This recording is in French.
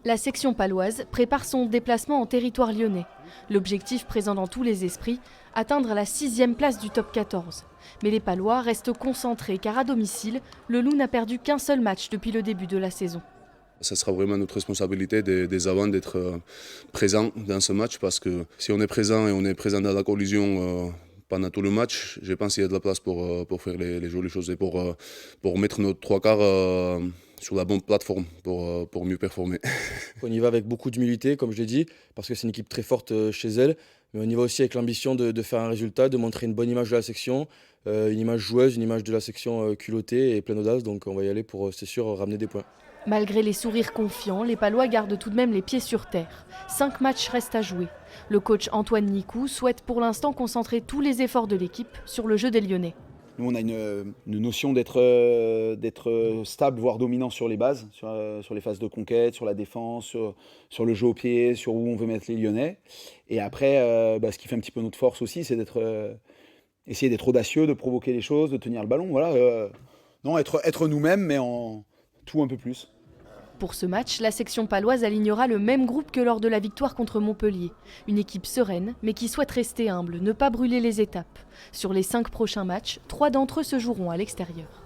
La section paloise prépare son déplacement en territoire lyonnais. L'objectif présent dans tous les esprits, atteindre la 6e place du top 14. Mais les Palois restent concentrés car à domicile, le Loup n'a perdu qu'un seul match depuis le début de la saison. Ça sera vraiment notre responsabilité des avants d'être présents dans ce match parce que si on est présent et on est présent dans la collision pendant tout le match, je pense qu'il y a de la place pour faire les jolies choses et pour mettre nos trois quarts sur la bonne plateforme pour mieux performer. On y va avec beaucoup d'humilité, comme je l'ai dit, parce que c'est une équipe très forte chez elle. Mais on y va aussi avec l'ambition de faire un résultat, de montrer une bonne image de la section, une image joueuse, une image de la section culottée et pleine d'audace. Donc on va y aller pour, c'est sûr, ramener des points. Malgré les sourires confiants, les Palois gardent tout de même les pieds sur terre. 5 matchs restent à jouer. Le coach Antoine Nicou souhaite pour l'instant concentrer tous les efforts de l'équipe sur le jeu des Lyonnais. Nous, on a une notion d'être stable, voire dominant sur les bases, sur les phases de conquête, sur la défense, sur le jeu au pied, sur où on veut mettre les Lyonnais. Et après, ce qui fait un petit peu notre force aussi, c'est essayer d'être audacieux, de provoquer les choses, de tenir le ballon. Voilà, non, être nous-mêmes, mais en tout un peu plus. Pour ce match, la section paloise alignera le même groupe que lors de la victoire contre Montpellier. Une équipe sereine, mais qui souhaite rester humble, ne pas brûler les étapes. Sur les 5 prochains matchs, 3 d'entre eux se joueront à l'extérieur.